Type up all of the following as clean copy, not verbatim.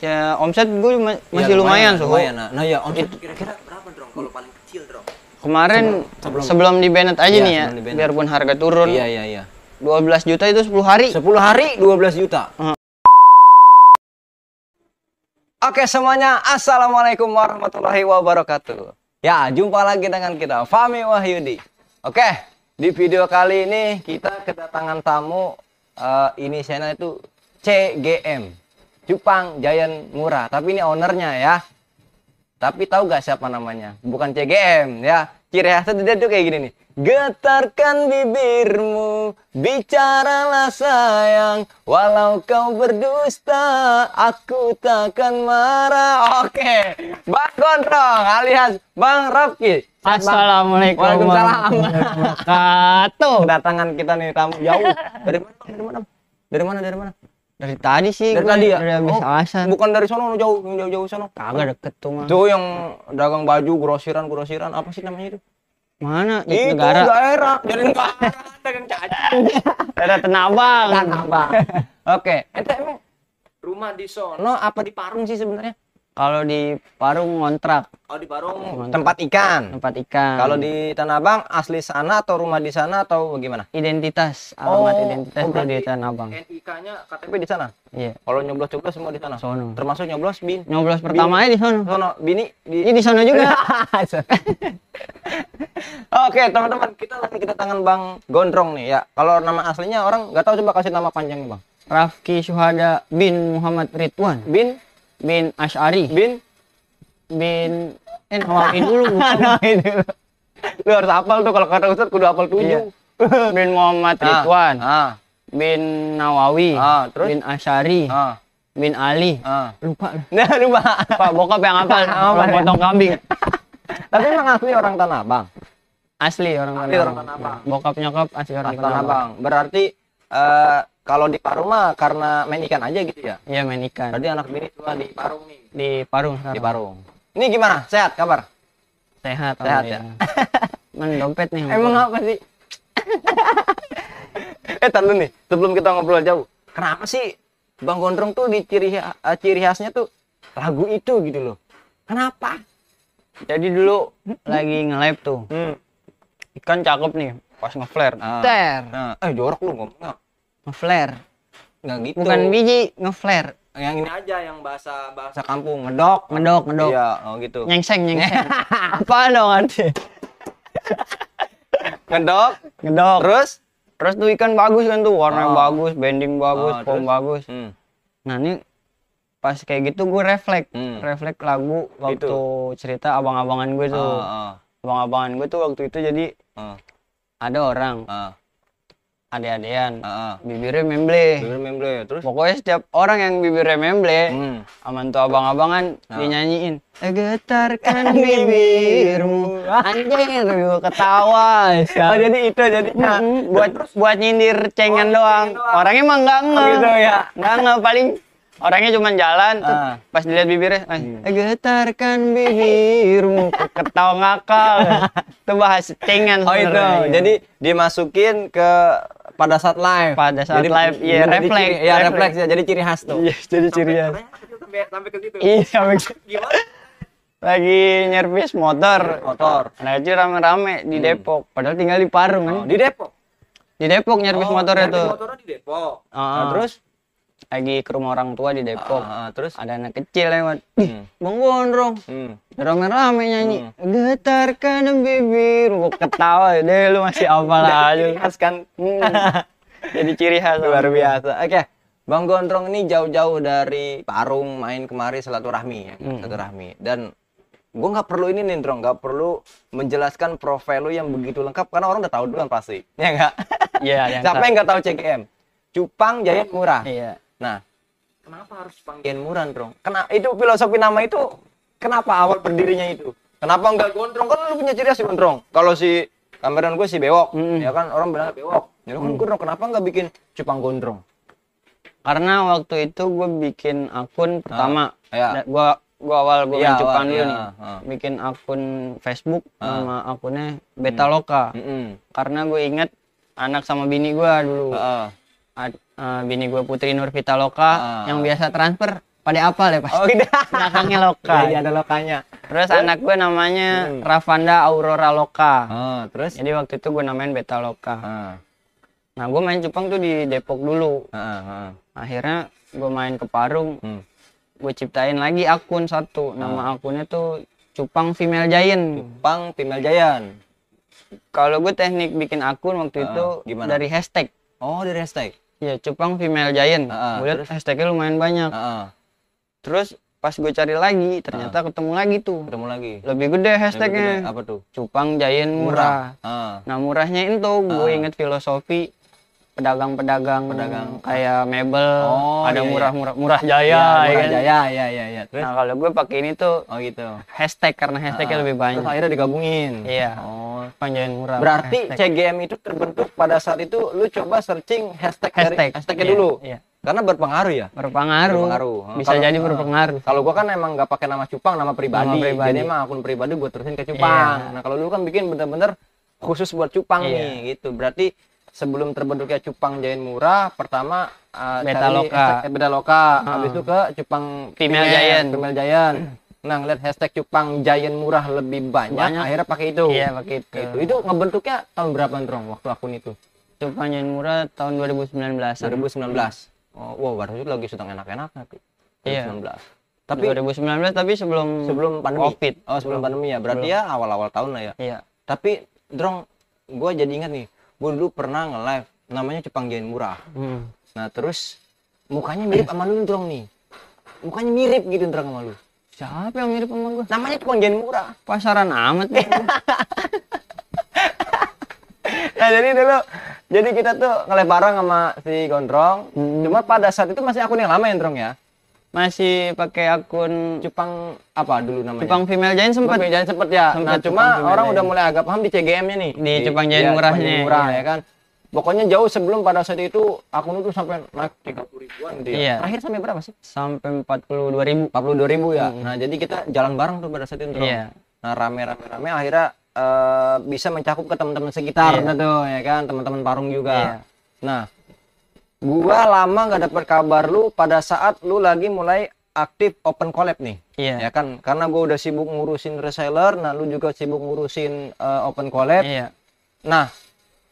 Ya omset gue masih lumayan Suhu. Nah ya omset kira-kira berapa Drong kalau paling kecil Drong? Kemarin sebelum di Bennett aja nih ya, biarpun harga turun. Iya. 12 juta itu 10 hari. 10 hari 12 juta. Oke semuanya, assalamualaikum warahmatullahi wabarakatuh. Ya, jumpa lagi dengan kita, Fahmi Wahyudi. Oke, di video kali ini kita kedatangan tamu. Inisialnya itu CGM, Cupang Giant Murah. Tapi ini ownernya ya. Tapi tahu gak siapa namanya? Bukan CGM ya. Ciri khasnya dia tuh kayak gini nih. Getarkan bibirmu, bicaralah sayang, walau kau berdusta, aku takkan marah. Oke, Bang Gondrong alias Bang Rafki. Assalamualaikum warahmatullahi wabarakatuh. Kedatangan kita nih tamu jauh. Dari mana? Dari tadi sih. Dari tadi ya? Dari habis asar. Bukan dari sono, jauh sono. Kagak deket tuh mah. Tuh yang dagang baju, grosiran, apa sih namanya itu? Mana? Itu negara. daerah, jadi negara, dagang cacing. Daerah Tanabang. Oke, ente emang rumah di sono apa di Parung sih sebenarnya? Kalau di Parung ngontrak. Oh, di Parung tempat ikan. Tempat ikan. Kalau di Tanah Abang asli sana atau rumah di sana atau bagaimana? Identitas, alamat identitas itu di Tanah Abang. NIK-nya KTP di sana. Iya. Kalau nyoblos semua di sana. Sono. Termasuk nyoblos Nyoblos pertama aja di sono. Bini Ini di sono juga. Oke, teman-teman, kita lagi kedatangan Bang Gondrong nih ya. Kalau nama aslinya orang nggak tahu, coba kasih nama panjangnya, Bang. Rafki Syuhada bin Muhammad Ridwan bin Asy'ari bin nawain dulu. Lu harus hafal tuh, kalau kata Ustaz kudu hafal 7. Iya. Bin Muhammad Ridwan bin Nawawi terus? bin Asy'ari bin Ali. Lupa Pak bokap yang hafal potong kambing. Tapi emang asli orang Tanah Abang? Asli orang Tanah Abang. Bokap nyokap asli orang Tanah Abang. Berarti kalau di Parung mah karena main ikan aja gitu ya? Iya, main ikan. Berarti anak bini cuma di Parung nih. Di Parung sekarang. Di Parung. Ini gimana? Sehat kabar? Sehat ya. Dompet nih. Emang apa sih? Tar nih, sebelum kita ngobrol jauh. Kenapa sih Bang Gondrong tuh di ciri khasnya tuh lagu itu gitu loh? Kenapa? Jadi dulu lagi nge-live tuh. Ikan cakep nih, pas nge-flare. Jorok lu ngomongnya. Nge-flare. Nggak gitu. Bukan biji, nge-flare. Yang ini aja, yang bahasa kampung, ngedok. Iya, gitu. Nyengseng. Apa dong arti? Ngedok. Terus tuh ikan bagus kan tuh, warna bagus, bending bagus, form bagus. Nah, ini pas kayak gitu gue refleks lagu waktu gitu. Cerita abang-abangan gue tuh. Abang-abangan gue tuh waktu itu jadi ada orang ade-adean, bibirnya memble. Terus pokoknya setiap orang yang bibirnya memble, aman tuh abang-abangan dinyanyiin, getarkan bibirmu, anjing gue ketawa. Jadi itu jadinya buat nyindir cengen doang. Orangnya emang nggak gitu ya, nggak paling orangnya cuma jalan, pas dilihat bibirnya, getarkan bibirmu, ketawa ngakal. Itu bahas cengen. Itu, jadi dimasukin ke pada saat live. Jadi, live, iya refleks. Ya refleks ya, jadi ciri khas tuh. Iya, jadi ciri khas. Sampai ke situ. Iya, sampai gimana? Lagi nyervis motor. Nah, itu rame-rame di Depok. Padahal tinggal di Parung kan. Di Depok? Di Depok nyervis motornya tuh. Motornya di Depok. Nah, terus lagi ke rumah orang tua di Depok. Terus ada anak kecil lewat. Bang Gondrong. Rame-rame nyanyi. Getarkan bibir. Gua ketawa deh, lu masih hafal aja. Khas kan. Jadi ciri khas luar biasa. Oke. Bang Gondrong ini jauh-jauh dari Parung main kemari silaturahmi ya. Silaturahmi. Dan gue nggak perlu ini nih, Drong, nggak perlu menjelaskan profil lu yang begitu lengkap karena orang udah tahu duluan pasti. Ya enggak? Iya, siapa yang nggak tahu CGM? Cupang Giant Murah. Iya. Nah, kenapa harus Cupang Giant Murah, Drong? Kenapa itu filosofi nama itu? Kenapa awal berdirinya itu? Kenapa nggak Gondrong? Kan lu punya ciri khas si Gondrong. Kalau si kameran gue si Bewok, ya kan orang bilang Bewok. Ya kan Gondrong, kenapa nggak bikin Cupang Gondrong? Karena waktu itu gue bikin akun pertama. Gue awal gue main Cupang dulu nih. Bikin akun Facebook, nama akunnya Betaloka. Karena gue inget anak sama bini gue dulu. Bini gue Putri Nur Vitaloka yang biasa transfer pada apa ya pasti. Oh gitu. Belakangnya Loka. Iya, ada lokanya. Terus anak gue namanya Ravanda Aurora Loka. Terus? Jadi waktu itu gue namain Beta Loka. Ah. Nah gue main cupang tuh di Depok dulu. Akhirnya gue main ke Parung. Gue ciptain lagi akun satu. Nama akunnya tuh Cupang Female Giant. Cupang Female Giant. Kalau gue teknik bikin akun waktu itu gimana? dari hashtag. Oh, dari hashtag. Iya, Cupang Female Giant. Gue liat hashtagnya lumayan banyak. Terus pas gue cari lagi, ternyata ketemu lagi tuh. Ketemu lagi. Lebih gede hashtagnya. Apa tuh? Cupang Giant Murah. Nah murahnya itu gue inget filosofi pedagang-pedagang kayak mebel, ada murah jaya, murah kan? jaya, ya. Terus? Nah kalau gue pakai ini tuh, gitu. hashtag karena hashtagnya lebih banyak. Terus akhirnya digabungin. Iya. Cupang Giant Murah. Berarti hashtag. CGM itu terbentuk pada saat itu lu coba searching hashtagnya dulu. Iya. Karena berpengaruh ya. Berpengaruh. Bisa jadi berpengaruh. Kalau gua kan emang nggak pakai nama Cupang, nama pribadi. Jadi emang akun pribadi gua terusin ke Cupang. Nah kalau lu kan bikin bener-bener khusus buat Cupang nih, gitu. Berarti sebelum terbentuknya Cupang Giant Murah, pertama Beta Loka. Beta Loka, habis itu ke Cupang Female Giant. Nah, ngeliat hashtag Cupang Giant Murah lebih banyak. Akhirnya pakai itu. Iya, pakai itu. Itu ngebentuknya tahun berapa, Drong, waktu akun itu? Cupang Giant Murah tahun 2019. 2019. Oh, wow, baru itu lagi sedang enak-enaknya tuh. 2019. Iya. Tapi 2019 tapi sebelum pandemi. Covid. Oh, sebelum pandemi ya. Berarti ya awal-awal tahun lah ya. Iya. Tapi Drong, gue jadi ingat nih, gue dulu pernah nge-live namanya Cupang Giant Murah. Nah, terus mukanya mirip sama lu, Drong nih. Mukanya mirip gitu, Drong, sama lu. Siapa yang mirip sama gue? Namanya Cupang Giant Murah. Pasaran amat nih. Nah, jadi kita tuh nge-live bareng sama si Gondrong. Cuma pada saat itu masih akun yang lama ya, Drong ya? Masih pakai akun Cupang apa dulu namanya? Cupang Female Giant sempet. Female Giant sempet ya. Sempet Nah, cuma Cupang orang Female udah mulai agak paham di CGM-nya nih. Di Cupang Giant Murahnya. Cupang Giant Murah ya kan. Pokoknya jauh sebelum pada saat itu akun itu sampai naik 30 ribuan gitu ya. Iya. Terakhir sampai berapa sih? Sampai 42.000. 42.000 ya. Nah, jadi kita jalan bareng tuh pada saat itu. Iya. Nah, rame-rame akhirnya bisa mencakup ke teman-teman sekitar tuh ya kan, teman-teman Parung juga. Iya. Nah, gua lama nggak dapat kabar lu pada saat lu lagi mulai aktif open collab nih. Iya. Ya kan, karena gua udah sibuk ngurusin reseller, nah lu juga sibuk ngurusin open collab. Iya. Nah,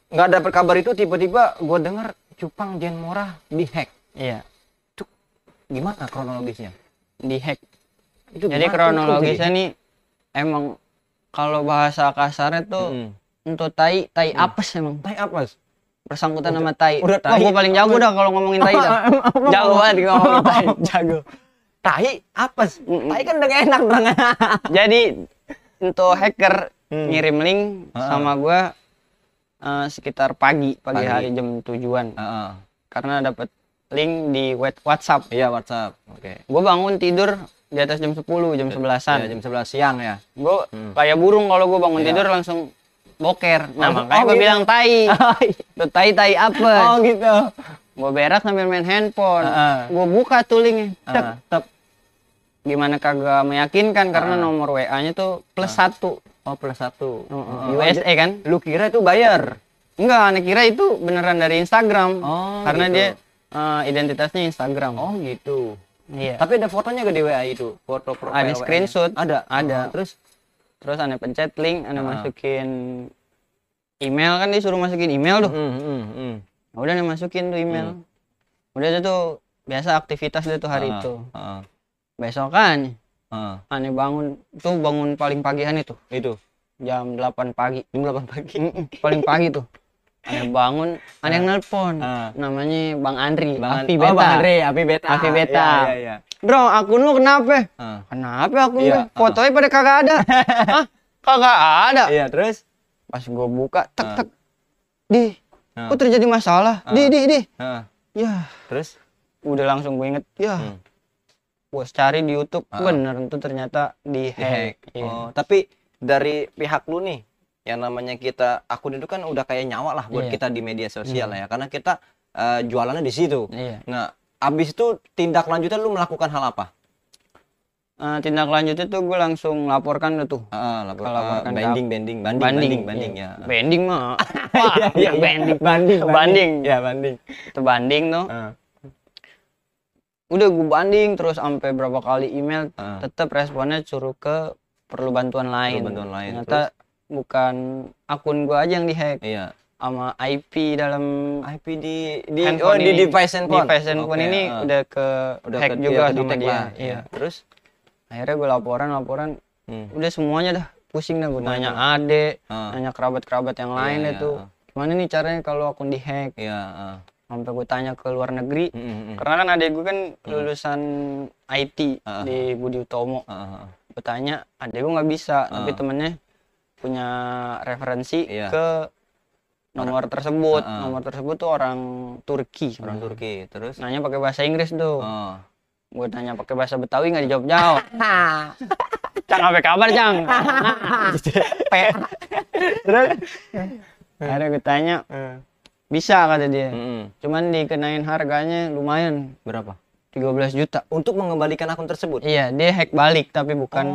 nggak dapat kabar itu tiba-tiba gua dengar Cupang Giant Murah dihack. Iya. Cuk, gimana kronologisnya? Dihack. Itu Jadi gimana? kronologisnya nih emang kalau bahasa kasarnya tuh untuk tai apes emang. Tai apes. Bersangkutan sama tai. Udah tai. Gue paling jago dah kalau ngomongin tai dah. Jago banget ngomongin tai. Jago. Tai apes. Tai kan udah enak dong. Jadi untuk hacker ngirim link sama gua sekitar pagi hari jam 7-an. Karena dapat link di WhatsApp. Iya, WhatsApp. Oke. Gue bangun tidur di atas jam 10, jam 11-an. Ya, jam 11 siang ya. Gue kayak burung kalau gue bangun tidur langsung boker. Nah, makanya gue gitu. bilang tai. Tuh tai apa? Oh gitu. Gue berak sambil main handphone. Gue buka tuh linknya. Tep. Gimana kagak meyakinkan karena nomor WA-nya tuh +1. Oh, +1. USA kan? Lu kira itu bayar? Enggak, aneh kira itu beneran dari Instagram. Oh, karena gitu. dia identitasnya Instagram. Oh gitu. Iya. Tapi ada fotonya gak di WA itu? Foto profile Ada screenshot. Ada. Terus aneh pencet link, aneh masukin email, kan disuruh masukin email tuh. Udah aneh masukin tuh email. Udah tuh biasa aktivitas dia tuh hari itu. Besokan aneh bangun paling pagian itu jam 8 pagi. Paling pagi tuh aneh bangun, aneh yang nelpon namanya Bang Andri, Api Beta. Oh, Bang Andri, Api Beta. Iya. Bro, akun lu kenapa? Kenapa akun gue? Fotonya pada kagak ada. Hah? Kagak ada. Iya, terus pas gua buka tek kok terjadi masalah? Di. Ya, terus udah langsung gue inget, gua cari di YouTube, bener itu ternyata dihack. Iya. Oh, tapi dari pihak lu nih, yang namanya kita akun itu kan udah kayak nyawa lah buat kita di media sosial ya, karena kita jualannya di situ. Nah, abis itu tindak lanjutnya lu melakukan hal apa? Tindak lanjutnya tuh gue langsung laporkan tuh. Laporkan banding ya. Banding mah. Iya, banding. Banding. Ya, banding. Itu banding tuh. Udah gue banding terus sampai berapa kali email, tetap responnya suruh ke perlu bantuan lain. Ternyata bukan akun gue aja yang dihack. Iya. Sama IP dalam IP di device handphone ini udah ke hack juga sama dia. Iya. Terus akhirnya gue laporan udah semuanya dah pusing dah, gue nanya ade, nanya kerabat yang lain itu gimana nih caranya kalau akun dihack. Sampai gue tanya ke luar negeri, karena kan adek gue kan lulusan IT di Budi Utomo. Gue tanya, adek gue nggak bisa, tapi temennya punya referensi ke nomor tersebut. Nomor tersebut tuh orang Turki. Terus nanya pakai bahasa Inggris tuh. Gue tanya pakai bahasa Betawi nggak dijawab. Cang, apa kabar Cang? Terus akhirnya gue tanya, bisa kata dia. Cuman dikenain harganya lumayan. Berapa? 13 juta. Untuk mengembalikan akun tersebut? Iya, dia hack balik tapi bukan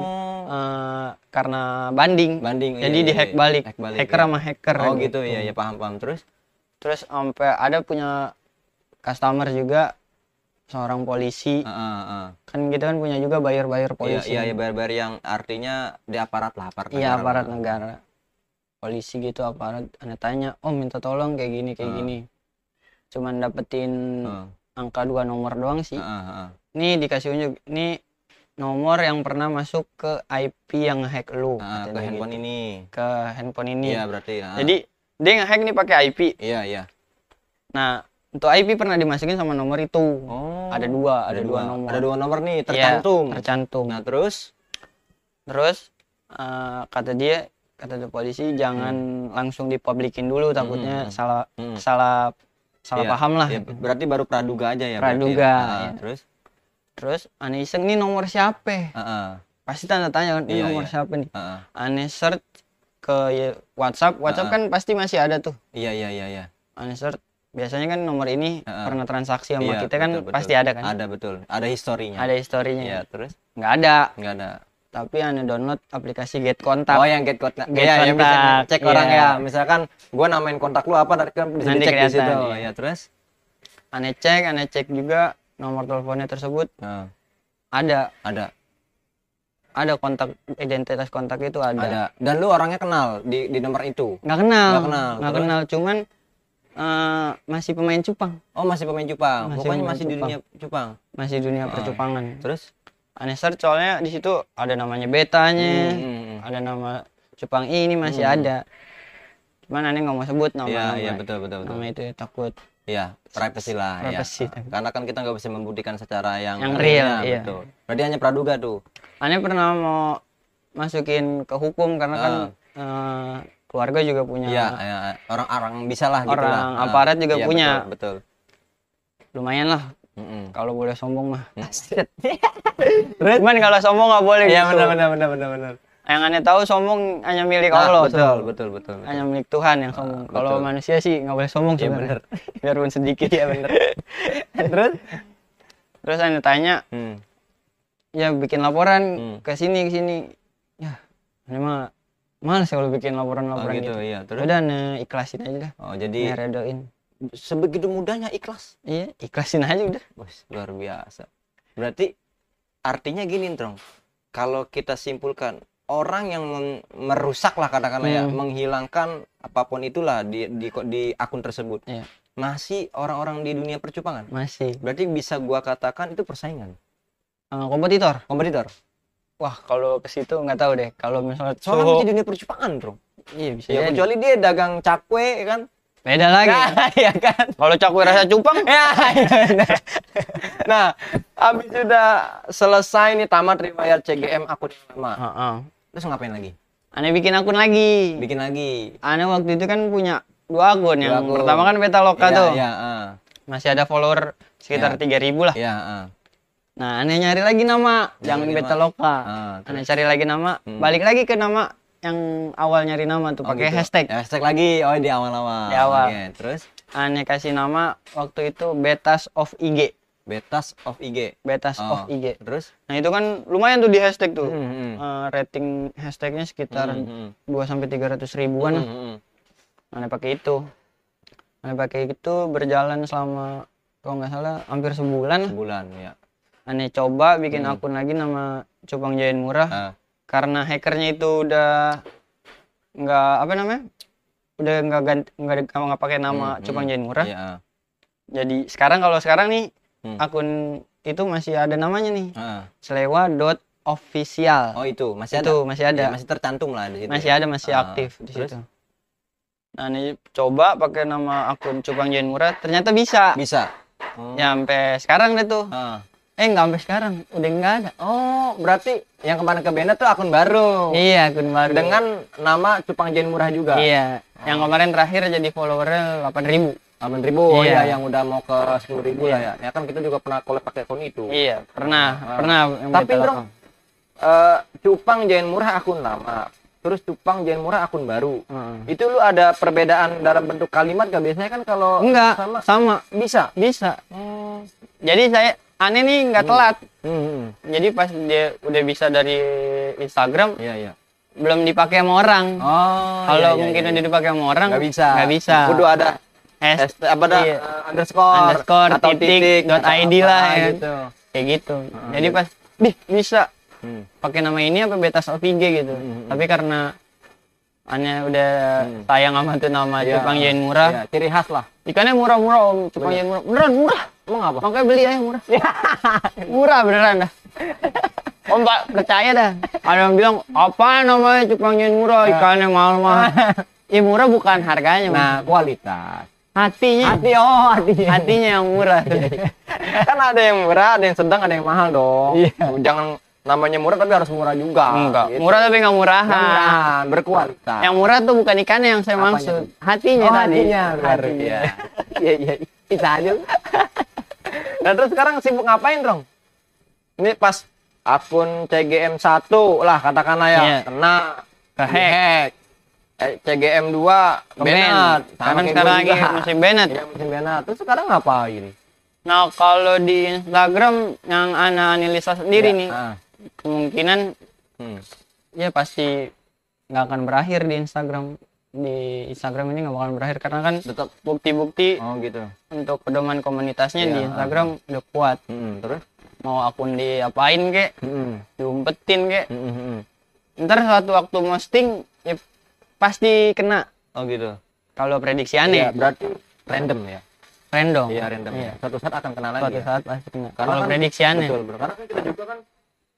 karena banding. Jadi di hack balik. Hacker sama hacker. Oh gitu ya, ya paham. Terus sampai ada punya customer juga seorang polisi. Kan kita kan punya juga bayar polisi. Iya, bayar yang artinya di aparat lah, aparat negara. Iya, aparat negara. Polisi gitu aparat. Anda tanya, "Oh, minta tolong kayak gini." Cuman dapetin angka 2 nomor doang sih. Nih dikasih unjuk, nih nomor yang pernah masuk ke IP yang hack lu. Ke handphone gitu. ini. Ke handphone ini. Iya berarti. Jadi dia nge-hack nih pakai IP. Iya. Nah untuk IP pernah dimasukin sama nomor itu. Ada dua nomor. Ada 2 nomor nih tercantum. Ya, tercantum. Nah terus kata polisi jangan langsung dipublikin dulu, takutnya salah paham lah. Ya, berarti baru praduga aja ya. Praduga. Ya. Terus aneh iseng nih nomor siapa? Pasti tanda tanya kan, ini nomor siapa nih? Aneh search ke WhatsApp kan pasti masih ada tuh. Iya. Aneh search, biasanya kan nomor ini pernah transaksi sama kita kan betul. Pasti ada kan? Ada betul, ada historinya. Iya, terus? Nggak ada. Tapi Aneh download aplikasi Get Kontak. Oh yang Get Kontak. Iya, bisa cek orang ya. Misalkan gua namain kontak lu apa, nanti kan bisa dicek di situ. Ya, terus? Aneh cek juga nomor teleponnya tersebut. Ada kontak, identitas kontak itu ada. Dan lu orangnya kenal di nomor itu? Nggak kenal. Cuman masih pemain cupang. Oh masih pemain cupang. Pokoknya masih di dunia cupang. Masih dunia percupangan. Terus? Aneh search soalnya di situ ada namanya betanya, ada nama cupang ini masih ada. Cuman aneh nggak mau sebut nama. Iya betul. Nama itu ya, takut. Iya, privacy lah. Privacy. Ya. Karena kan kita nggak bisa membuktikan secara yang real. Iya. Betul. Berarti hanya praduga tuh. Aneh pernah mau masukin ke hukum karena kan keluarga juga punya. Iya, orang-orang bisa lah gitu lah. Orang aparat juga punya. Betul. Lumayan lah. Kalau boleh sombong mah. Cuman kalau sombong nggak boleh. Iya gitu. benar. Yang aneh tahu sombong hanya milik Allah. Betul. Hanya milik Tuhan yang sombong. Kalau manusia sih nggak boleh sombong sebenarnya. Biarpun sedikit. Iya benar. Terus aneh tanya, ya bikin laporan ke sini. Ya, aneh mah males kalau bikin laporan gitu. Iya. Terus? Udah aneh ikhlasin aja dah. Oh jadi. Ngeredoin. Sebegitu mudahnya ikhlas? Iya, ikhlasin aja udah. Luar biasa. Berarti artinya gini, Trong. Kalau kita simpulkan, orang yang merusak lah katakanlah ya, menghilangkan apapun itulah di akun tersebut. Iya. Masih orang-orang di dunia percupangan? Masih. Berarti bisa gua katakan itu persaingan. Kompetitor. Wah, kalau ke situ nggak tahu deh. Kalau misalnya soalnya di dunia percupangan, Bro. Iya, bisa. Ya, kecuali dia dagang cakwe kan. Beda lagi. Ya kan. Kalau cakwe rasa cupang. Nah, habis sudah selesai nih tamat riwayat CGM akun yang lama. Terus ngapain lagi? Aneh bikin akun lagi. Aneh waktu itu kan punya 2 akun. Yang pertama kan Betaloka tuh. Masih ada follower sekitar 3.000 lah. Nah, aneh nyari lagi nama, jangan Betaloka. Aneh cari lagi nama, balik lagi ke nama yang awal nyari nama tuh pakai gitu. hashtag. Hashtag lagi. Oh, di awal-awal. Di awal. Oke, terus aneh kasih nama waktu itu Betas of IG. Betas of IG. Terus? Nah, itu kan lumayan tuh di hashtag tuh. Rating hashtagnya sekitar 2-300 ribuan lah. Aneh pakai itu. Berjalan selama kalau nggak salah hampir sebulan. Ya. Aneh coba bikin akun lagi nama Cupang Giant Murah. Karena hackernya itu udah nggak apa namanya? Udah nggak pakai nama Cupang Giant Murah. Jadi sekarang nih akun itu masih ada namanya nih. Slewa.official. Oh, itu masih ada. Itu masih ada. Ya, masih tercantum lah di situ. Masih ada, masih aktif di situ. Nah, ini coba pakai nama akun Cupang Giant Murah, ternyata bisa. Bisa. Ya sampai sekarang deh tuh. Nggak sampai sekarang, udah nggak ada. Oh, berarti yang kemarin ke band tuh akun baru. Iya, akun baru. Dengan nama Cupang Giant Murah juga. Iya. Yang kemarin terakhir jadi followernya 8.000. 8.000. Oh iya, yang udah mau ke 10.000 lah ya. Ya kan kita juga pernah collab pakai akun itu. Iya, pernah. Tapi Bro, Cupang Giant Murah akun lama. Terus Cupang Giant Murah akun baru. Itu lu ada perbedaan dalam bentuk kalimat gak? Biasanya kan kalau enggak sama. Bisa. Jadi aneh nih nggak telat. Jadi pas dia udah bisa dari Instagram, belum dipakai sama orang. Kalau mungkin udah dipakai sama orang, nggak bisa. Kudu ada underscore atau titik.id lah ya. Gitu. Kayak gitu. Jadi pas bisa pakai nama ini apa Betas OVG gitu. Tapi karena aneh udah sayang sama tuh nama Cupang Giant Murah. Ciri khas lah. Ikannya murah-murah Om, Cupang Giant Murah. Beneran murah. Emang apa? Makanya beli aja murah. Murah beneran dah. Om Pak percaya dah. Ada yang bilang apa namanya Cupang Giant Murah, ikannya mahal-mahal. Ya murah bukan harganya. Nah, kualitas. Hatinya yang murah. Kan ada yang murah, ada yang sedang, ada yang mahal dong. Jangan namanya murah tapi harus murah juga. Enggak. Gitu. Murah tapi nggak murahan. Berkualitas. Yang murah tuh bukan ikannya yang saya maksud. Hatinya tadi. Hatinya. Iya. Bisa aja. Nah, terus sekarang sibuk ngapain, Rong? Ini pas akun CGM 1 lah katakanlah ya. Kena hack. CGM 2 banned. Karena sekarang lagi musim banned. Iya, musim banned. Terus sekarang ngapain? Nah, kalau di Instagram yang ana analisa sendiri nih, kemungkinan ya pasti nggak akan berakhir di Instagram. Di Instagram ini nggak bakalan berakhir karena kan tetap bukti-bukti gitu. Untuk pedoman komunitasnya di Instagram udah kuat. Terus mau akun diapain kek, diumpetin kek. Ntar suatu waktu posting ya pasti kena. Oh gitu. Kalau prediksi aneh. Ya, berarti random ya. Random. Iya, random. Iya. Suatu saat akan kena lagi. Suatu saat pasti kena. Kalau kan, prediksi aneh. Betul, bro. Karena kan kita juga kan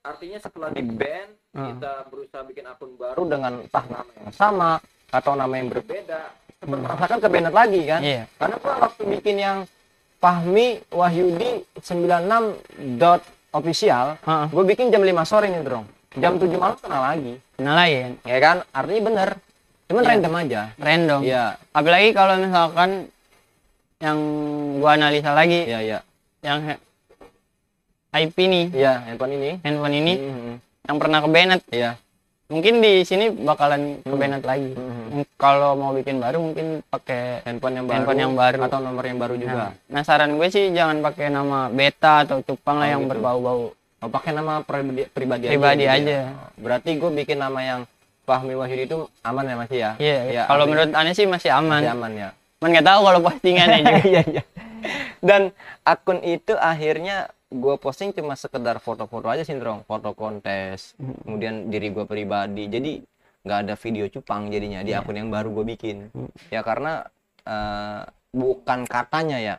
artinya setelah di ban, kita berusaha bikin akun baru dengan entah nama yang sama atau nama yang berbeda. Merasakan kebenet lagi kan? Iya. Karena gua waktu bikin yang Fahmi Wahyudi 96.official, gue bikin jam 5 sore nih, Bro. Jam 7 malam kena lagi. Kena lagi. Ya kan? Artinya bener. Cuman random aja. Random. Iya. Apalagi kalau misalkan yang gua analisa lagi. Iya. Yang IP nih. Iya, handphone ini. Yang pernah ke-banned. Iya. Mungkin di sini bakalan ke-banned lagi. Kalau mau bikin baru mungkin pakai handphone yang baru atau nomor yang baru juga. Nah, saran gue sih jangan pakai nama Beta atau Cupang lah yang berbau-bau. Pakai nama pribadi aja. Ya. Berarti gue bikin nama yang Fahmi Wahyudi itu aman ya Mas ya? Iya. Kalau menurut aneh sih masih aman. Masih aman ya. Man nggak tahu kalau postingannya juga. Iya. Dan akun itu akhirnya gue posting cuma sekedar foto-foto aja sih, Drong. Foto kontes, kemudian diri gue pribadi. Jadi nggak ada video Cupang jadinya di akun yang baru gue bikin. Ya karena bukan katanya ya.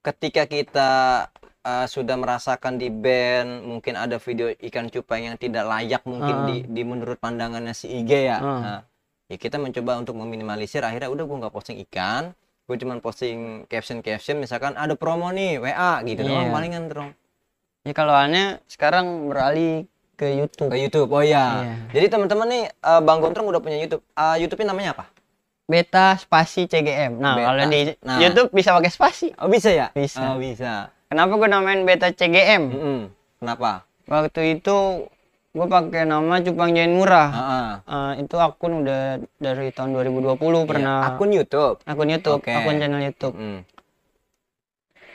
Ketika kita sudah merasakan di band, mungkin ada video ikan cupang yang tidak layak mungkin di menurut pandangannya si IG ya. Nah, ya kita mencoba untuk meminimalisir. Akhirnya udah gue nggak posting ikan. Gue cuma posting caption misalkan ada promo nih WA gitu doang palingan terus. Ya kalau aneh sekarang beralih ke YouTube. Oh iya. Jadi teman-teman nih Bang Gondrong udah punya YouTube. YouTube-nya namanya apa? Beta spasi CGM. Nah, kalau di YouTube bisa pakai spasi. Oh, bisa ya? Bisa. Oh, bisa. Kenapa gue namain Beta CGM? Kenapa? Waktu itu gue pakai nama Cupang Giant Murah. Itu akun udah dari tahun 2020 pernah. Akun YouTube. Okay. Akun channel YouTube.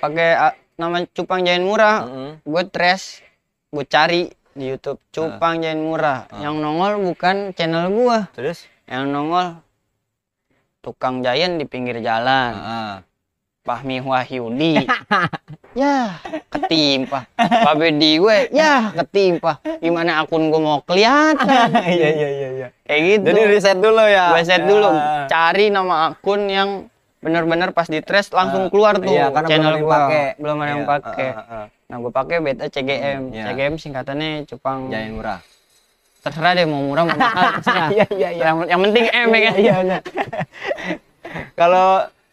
Pakai nama Cupang Giant Murah. Gue gue cari di YouTube Cupang Giant Murah. Yang nongol bukan channel gue. Terus? Yang nongol tukang giant di pinggir jalan. Fahmi Wahyudi. ya ketimpa. Babe di gue, ya ketimpa. Gimana akun gue mau kelihatan? Iya. Kayak gitu. Jadi riset dulu ya. Gue set dulu, cari nama akun yang benar-benar pas di trace langsung keluar tuh karena channel belum gua. pakai. Belum ada yang pakai. Nah, gue pakai beta CGM. Iya. CGM singkatannya Cupang. Jayan murah. Terserah deh mau murah mau mahal. Terserah. Iya. Yang penting M ya kan. Iya benar. Kalau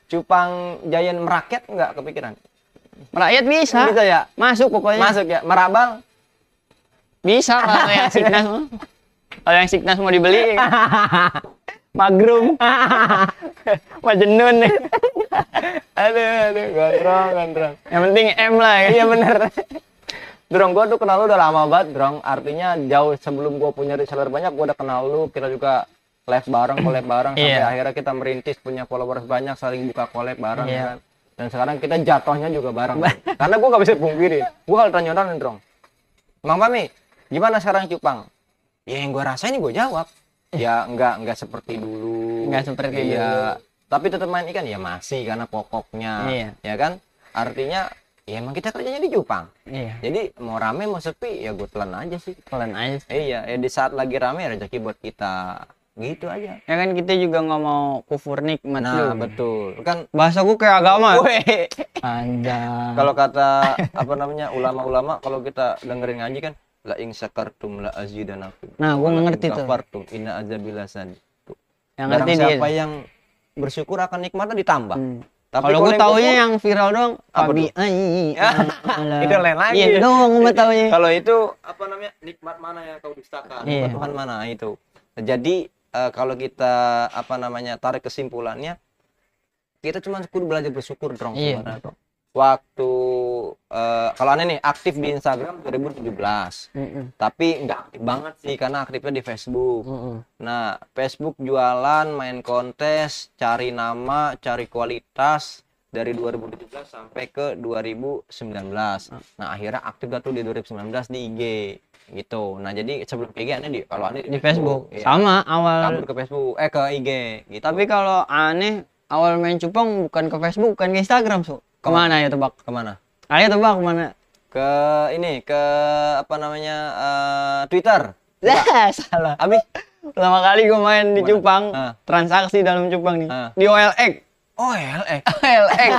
Cupang Jayan merakyat nggak kepikiran? Merakyat bisa. Bisa ya? Masuk pokoknya. Masuk ya. Merabal? Bisa kalau yang Signas mah. Kalau yang Signas mau dibeli. Magrum. Majnun nih. Aduh, gondrong. Yang penting M lah ya. Iya bener. Drong, gua tuh kenal lu udah lama banget, Drong. Artinya jauh sebelum gua punya reseller banyak, gua udah kenal lu. Kita juga collab bareng, sampai Iya. akhirnya kita merintis punya followers banyak, saling buka collab bareng Iya. kan. Dan sekarang kita jatuhnya juga bareng. Karena gua gak bisa pungkiri. Gua kalau tanya orang, Drong. Mang Pami, gimana sekarang Cupang? Ya yang gua rasain gua jawab. Ya enggak seperti dulu. Enggak seperti Iya. dulu. Tapi tetap main ikan ya masih karena pokoknya. Iya. Ya kan? Artinya ya emang kita kerjanya di Cupang. Iya. Jadi mau rame mau sepi ya gue telan aja sih. Pelan aja sih. Iya, ya di saat lagi rame rezeki buat kita. Gitu aja. Ya kan kita juga nggak mau kufur nikmat Nah, lu. betul. Kan Bahasa gue kayak agama. Weh. Anda. Kalau kata apa namanya ulama-ulama kalau kita dengerin ngaji kan la ing syakartum la azidanakum. Nah, gue nggak ngerti tuh. Kafartum inna azabil hasan. Yang Barang ngerti siapa dia. yang bersyukur akan nikmatnya ditambah. Tapi Kalau gue yang taunya kufur- yang viral doang. Apa Abi tuh? ai. Itu lain lagi. Iya doang gue taunya. Kalau itu apa namanya nikmat mana yang kau dustakan? Iya. Nikmat Tuhan mana itu? Jadi kalau kita apa namanya tarik kesimpulannya, kita cuma kudu belajar bersyukur dong. Iya. sebenarnya. Waktu kalau aneh nih aktif di Instagram 2017, tapi nggak aktif banget sih karena aktifnya di Facebook. Nah, Facebook jualan, main kontes, cari nama, cari kualitas dari 2017 sampai ke 2019. Nah, akhirnya aktif dah tuh di 2019 di IG gitu. Nah, jadi sebelum ke IG aneh kalau aneh Di Facebook. iya. Sama awal. Kabur ke Facebook, ke IG gitu. Tapi kalau aneh awal main cupang bukan ke Facebook, bukan ke Instagram, so. Kemana ya tebak? kemana? Ayo tebak kemana? Ke ini, ke apa namanya Twitter. Salah. Abi, Pertama kali gue main di Kemana? cupang, transaksi dalam cupang nih. Di OLX. Oh, LX. OLX.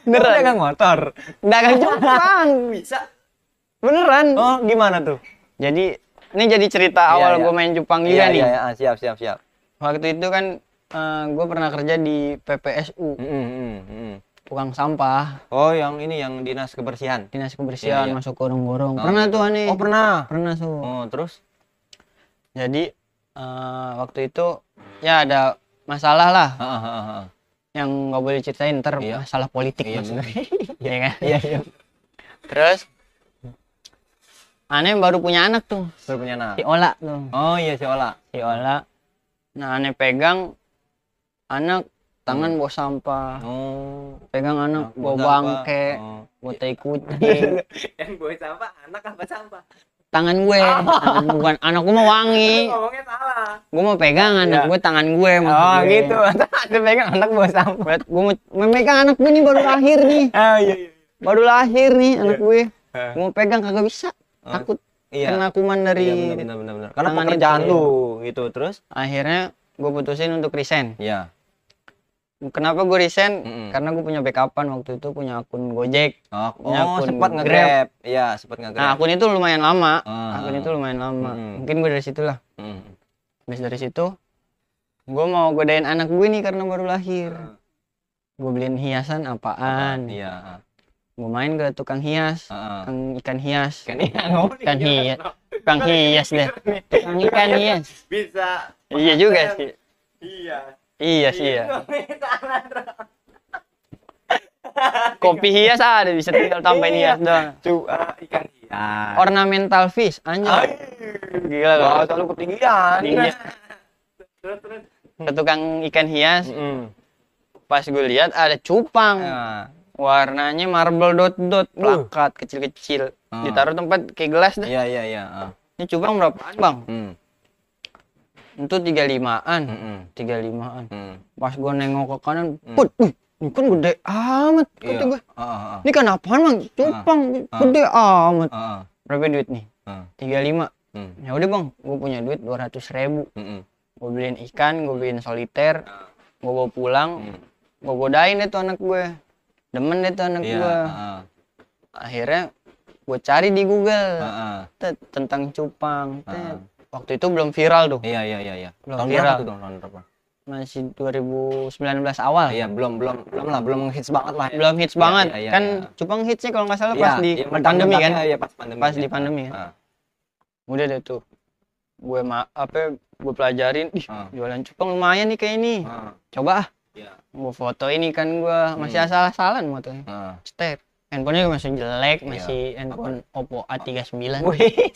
Beneran dagang motor. Dagang cupang. Bisa. Beneran. Oh, gimana tuh? Jadi ini jadi cerita awal gue main cupang juga nih. Iya, siap. Waktu itu kan gue pernah kerja di PPSU, tukang sampah, Oh, yang ini yang dinas kebersihan. dinas kebersihan, Iya. masuk gorong-gorong. Pernah tuh aneh. Oh, pernah. Pernah tuh. Oh, terus? Jadi waktu itu ya ada masalah lah yang nggak boleh ceritain ntar Iya. masalah politik Iya, maksudnya. bener. Iya kan? Iya. Terus aneh baru punya anak tuh, Baru punya anak. si Ola tuh. Oh, iya si Ola. Si Ola. Nah, aneh pegang anak tangan bawa sampah. Oh. Pegang anak bawa Bawa bangke, sampah. Oh. bawa tai kucing. Yang bawa sampah anak apa sampah? Tangan gue, tangan bukan anak gue mau wangi. Ngomongnya salah. Gue mau pegang anak Iya. gue, tangan gue maksud Oh, gue. gitu. Ada pegang anak bawa sampah. Gue mau megang anak gue nih baru lahir nih. Oh, iya. Baru lahir nih anak gue. Eh. Gue mau pegang kagak bisa. Takut Iya. kena kuman dari Iya, benar. Karena tangan pekerjaan itu, lu gitu terus. akhirnya gue putusin untuk resign. Iya. Kenapa gue resign? Mm-mm. Karena gue punya backupan waktu itu, punya akun Gojek. Oh, Punya akun sempat Grab. nge-grab. Iya, sempat nge-grab. Nah, akun itu lumayan lama. Ah. Akun itu lumayan lama. Mm-mm. Mungkin gue dari situ lah. Mm. Habis dari situ, gue mau godain anak gue nih karena baru lahir. Gue beliin hiasan apaan. Iya. Gue main ke tukang hias. Heeh. Tukang ikan hias. Kan iya ngomong. Ikan hias. Tukang hias deh. Tukang ikan hias. Bisa. Iya juga sih. Iya. Iya sih ya. Kopi hias ada, bisa tinggal tambahin hias doang. Ikan hias. Ornamental fish, anjir. Gila loh. Selalu ketinggian. Tinggi. Terus. Ke tukang ikan hias, Mm. pas gue lihat ada cupang. Nah. Warnanya marble dot-dot, plakat kecil-kecil. Ditaruh tempat kayak gelas dah. Iya. Ini cupang berapaan, Bang? Itu 35-an. Mm-mm. 35-an. Mm. Pas gue nengok ke kanan, put, Ini kan gede amat, kata Iya. gue. Ini kan apaan bang? Cupang, gede amat. Berapa duit nih? 35. Ya udah bang, gue punya duit 200.000. Gue beliin ikan, gue beliin soliter, gue bawa pulang, gue godain deh tuh anak gue. Demen deh tuh anak gue. Akhirnya gue cari di Google tentang cupang. Waktu itu belum viral tuh. Iya. Belum Tahun viral. berapa tuh tahun berapa? Masih 2019 awal. Iya, belum hits banget lah. Belum hits banget. Iya, Kan iya. cupang hitsnya kalau nggak salah pas di iya, pandemi kan. Iya, pas pandemi. Pas di pandemi kan. Udah deh tuh. Gue pelajarin, jualan cupang lumayan nih kayak ini. Coba ah. Iya. Gue foto ini kan gue masih asal-asalan fotonya. Step. Handphonenya masih jelek, masih handphone Oppo A39. Wih.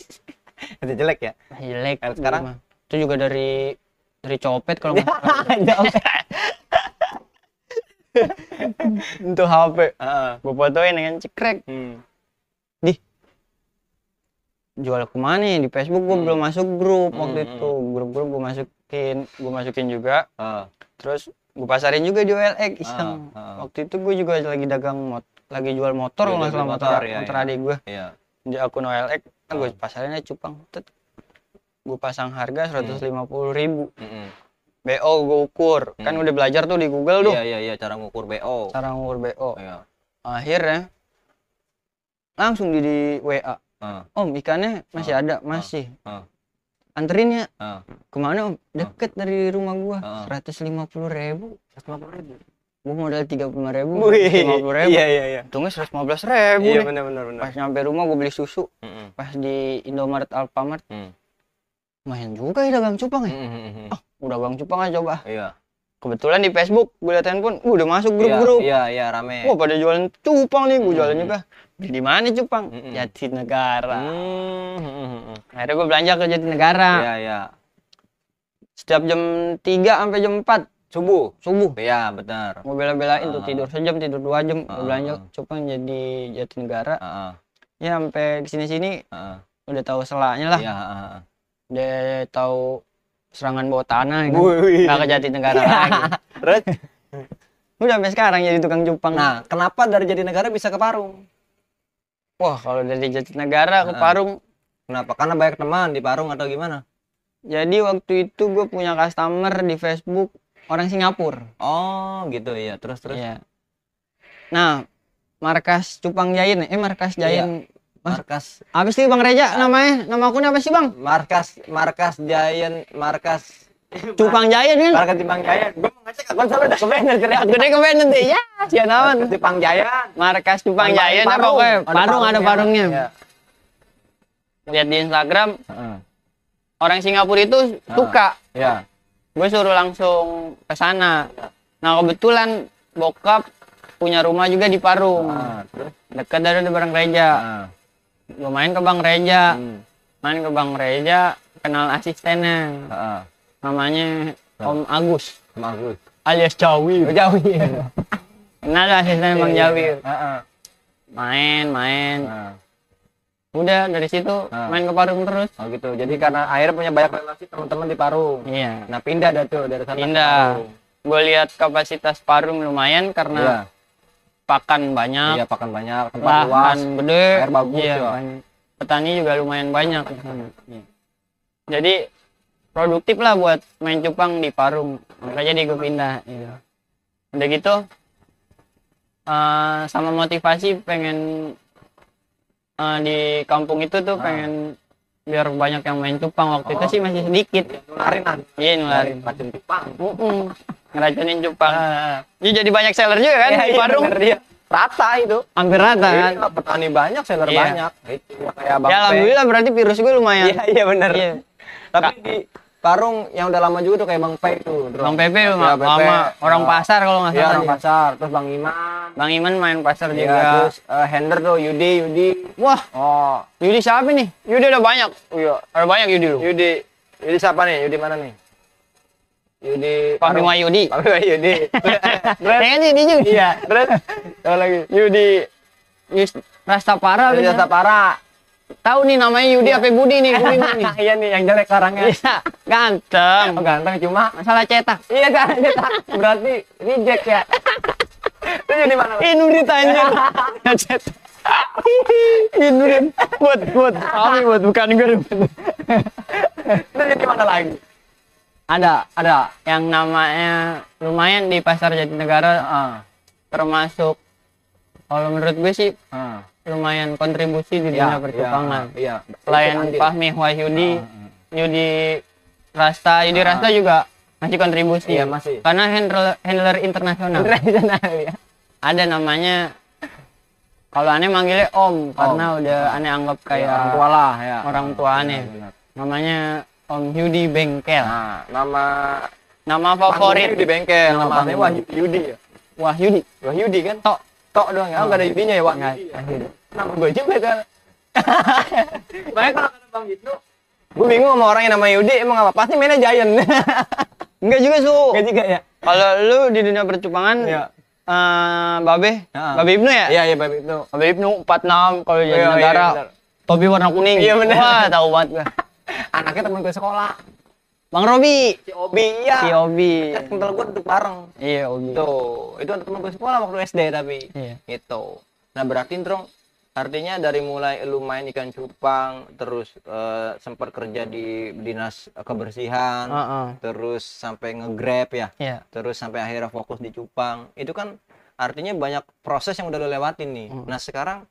Itu jelek ya? Masih jelek. Kalau sekarang? Itu juga dari copet kalau nggak untuk HP. Gue fotoin dengan cekrek. Jual kemana nih? Di Facebook gue belum masuk grup waktu itu. Grup-grup gue masukin juga. Terus gue pasarin juga di OLX iseng. Waktu itu gue juga lagi lagi jual motor kalau nggak salah, motor adik gue. Di akun OLX, gue pasarinnya cupang. Gue pasang harga 150.000. BO gue ukur. Kan udah belajar tuh di Google tuh. Iya, cara ngukur BO. Iya. Akhirnya langsung di WA. Om, ikannya masih ada, masih. Anterin ya. Kemana om? Deket dari rumah gua. 150.000. Gua modal 35.000. 50.000. Iya. Untungnya 115.000. Iya, nih. benar. Pas nyampe rumah gua beli susu. Pas di Indomaret, Alfamart. Lumayan juga ya dagang cupang ya. Udah dagang cupang aja coba. Iya. Kebetulan di Facebook gue liat handphone, udah masuk grup-grup. Iya, rame. Wah, pada jualan cupang nih, gue jualan juga. Di mana cupang? Jatinegara. Akhirnya gue belanja ke Jatinegara. Iya. Setiap jam 3 sampai jam 4 subuh. Iya, benar. Gue bela-belain tuh tidur sejam, tidur 2 jam. Gue belanja cupang jadi Jatinegara. Ya sampai sini-sini udah tahu selaknya lah. Iya, Udah tahu serangan bawah tanah gitu. Nggak ke Jatinegara lagi. Terus? Udah sampai sekarang jadi tukang cupang. Nah, kenapa dari Jatinegara bisa ke Parung? Wah, kalau dari Jatinegara ke Parung. Kenapa? Karena banyak teman di Parung atau gimana? Jadi waktu itu gue punya customer di Facebook orang Singapura. Oh, gitu ya. Terus. Iya. Nah, markas Cupang Giant, markas Giant. Markas. Apa sih Bang Reja namanya? Nama akunnya apa sih Bang? Markas Giant, markas Cupang Giant kan? Markas Cupang Giant. Gue mau ngecek akun sampai udah kebener. Gede kebener nanti. Ya, sian amat. Markas Cupang Giant. Markas Cupang Giant apa pokoknya? Parung ada parungnya. Ya. Lihat di Instagram. Orang Singapura itu suka. Iya. Gue suruh langsung ke sana. Nah, kebetulan bokap punya rumah juga di Parung. Dekat dari Bang Reja. Gue main ke Bang Reja. Kenal asistennya. Namanya Om Agus. Alias Jawi. Kenal asisten Bang Jawi. Main. Udah dari situ main ke Parung terus. Oh gitu. Jadi karena akhirnya punya banyak relasi teman-teman di Parung. Iya. Nah, pindah dah tuh dari sana. Pindah. Gue lihat kapasitas Parung lumayan karena pakan banyak. Iya, pakan banyak, tempat luas, gede, air bagus. Iya, petani juga lumayan banyak. Jadi produktif lah buat main cupang di Parung. Makanya jadi gue pindah. Iya. Udah gitu sama motivasi pengen di kampung itu tuh pengen biar banyak yang main cupang. Waktu itu sih masih sedikit. Nularin. Racun cupang. Ngeracunin cupang. Jadi banyak seller juga kan di Parung. Rata itu. Hampir rata kan. Petani banyak, seller banyak. Itu kayak Bang Ya alhamdulillah berarti virus gue lumayan. Iya benar. Tapi di Parung yang udah lama juga tuh kayak Bang Pe tuh. Bang Pepe lama orang pasar kalau nggak salah. Iya, orang pasar. Terus Bang Iman. Bang Iman main pasar Iya, juga. terus Hender tuh Yudi. Wah, Oh, Yudi siapa nih? Yudi udah banyak. iya. Ada banyak Yudi lu. Yudi siapa nih? Yudi mana nih? Yudi Pak Bima Yudi. Yudi. Kayaknya sih dia juga. Iya, terus apa lagi? Yudi Rastapara. Yudi Rastapara. Tahu nih namanya Yudi apa Budi nih? Budi nih. Iya nih yang jelek orangnya. Iya, ganteng. Oh, ganteng cuma Masalah cetak. iya kan cetak. Berarti reject ya. Lu jadi mana? Inurit anjir. Ngechat. Inurit. Buat kami bukan gue. Lu jadi mana lagi? Ada yang namanya lumayan di pasar Jatinegara, termasuk kalau menurut gue sih lumayan kontribusi di dunia percupangan. Selain Fahmi Wahyudi, Yudi Rasta juga masih kontribusi. Iya, masih. Karena handler internasional. Ya. Ada namanya, kalau aneh manggilnya Om, karena udah aneh anggap kayak orang tua lah ya. orang tua aneh. Benar. Namanya Om Yudi Bengkel. Nah, Nama favorit di bengkel. Nama Namanya panggung. Wahyudi ya. Wahyudi. Wahyudi kan? Tok doang ya. Enggak ada Yudinya ya, Wahyudi. Nama gue juga kan. Makanya kalau kata Bang Wisnu, gue bingung sama orang yang nama Yudi, emang apa? Pasti mainnya Giant. Enggak juga, Su. Enggak juga ya. Kalau lu di dunia percupangan, Iya. Babe Ibnu ya? Iya, Babe Ibnu. Babe Ibnu 46 kalau jadi Iya, negara. benar. Topi warna kuning. Iya, benar. Wah, tahu banget gua. Anaknya teman gue sekolah. Bang Robi. Si Obi, iya. Si Obi. Kental gue duduk bareng. Iya, Obi. Tuh, itu teman gue sekolah waktu SD tapi. Iya. Gitu. Nah, berarti Drong, artinya dari mulai lu main ikan cupang, terus sempat kerja di dinas kebersihan, terus sampai nge-grab ya. Iya. Terus sampai akhirnya fokus di cupang. Itu kan artinya banyak proses yang udah lu lewatin nih. Nah, sekarang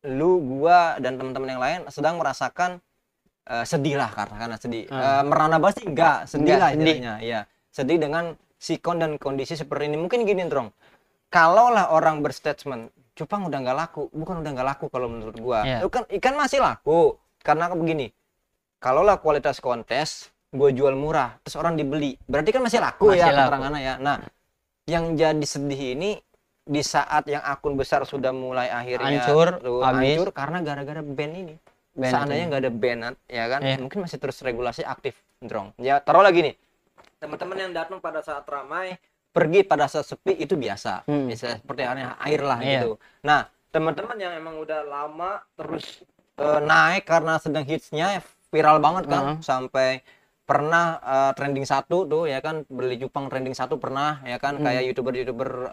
lu, gua dan teman-teman yang lain sedang merasakan sedih lah, karena sedih. Merana banget sih enggak, sedih lah intinya. Ya, sedih dengan sikon dan kondisi seperti ini. Mungkin gini, Drong. Kalaulah orang berstatement, cupang udah nggak laku, bukan udah nggak laku kalau menurut gua. Itu kan ikan masih laku. Karena begini, kalaulah kualitas kontes gua jual murah, terus orang dibeli, berarti kan masih laku ya keterangannya ya. Nah, yang jadi sedih ini di saat yang akun besar sudah mulai akhirnya hancur karena gara-gara ban ini. Seandainya nggak ada ban ya kan, mungkin masih terus regulasi aktif, Drong. Ya taruh lagi nih, teman-teman yang datang pada saat ramai, pergi pada saat sepi itu biasa. Bisa seperti air lah gitu. Nah, teman-teman yang emang udah lama terus naik karena sedang hitsnya viral banget kan, sampai pernah trending 1 tuh ya kan, beli cupang trending 1 pernah ya kan, kayak youtuber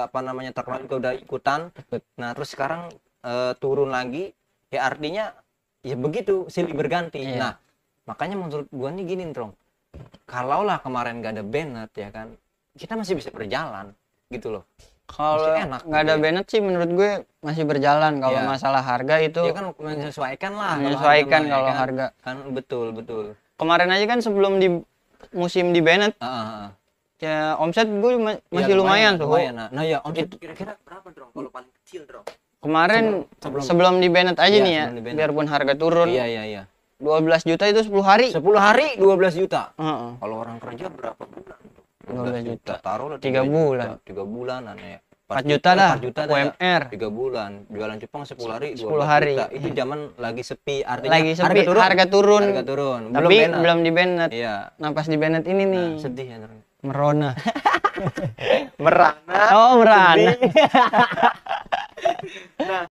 apa namanya terkenal juga udah ikutan. Nah, terus sekarang turun lagi, ya artinya ya begitu, silih berganti. Nah, makanya menurut gua nih gini, Drong. Kalaulah kemarin gak ada Bennett ya kan, kita masih bisa berjalan gitu loh. Kalau nggak ada Bennett sih menurut gue masih berjalan. Kalau masalah harga itu ya kan menyesuaikan lah. Menyesuaikan kalau harga. Kan betul. Kemarin aja kan sebelum di musim di Bennett, ya omset gue masih lumayan tuh. Nah ya, omset kira-kira berapa, Drong? Kalau paling kecil, Drong? Kemarin sebelum di Bennett aja nih ya, biarpun harga turun. Iya. 12 juta itu 10 hari. 10 hari 12 juta. Kalau orang kerja berapa bulan? 12 juta. Taruh 3 bulan. 3 bulanan ya. 4 juta dah. 4 juta UMR. 3 bulan. Jualan cupang 10 hari 10 hari. Juta. Itu zaman lagi sepi, artinya Lagi sepi, harga turun. Tapi belum di Bennett. Iya. Nah, pas di Bennett ini nih. Sedih ya, Merona. Merana. Oh, merana. Nah,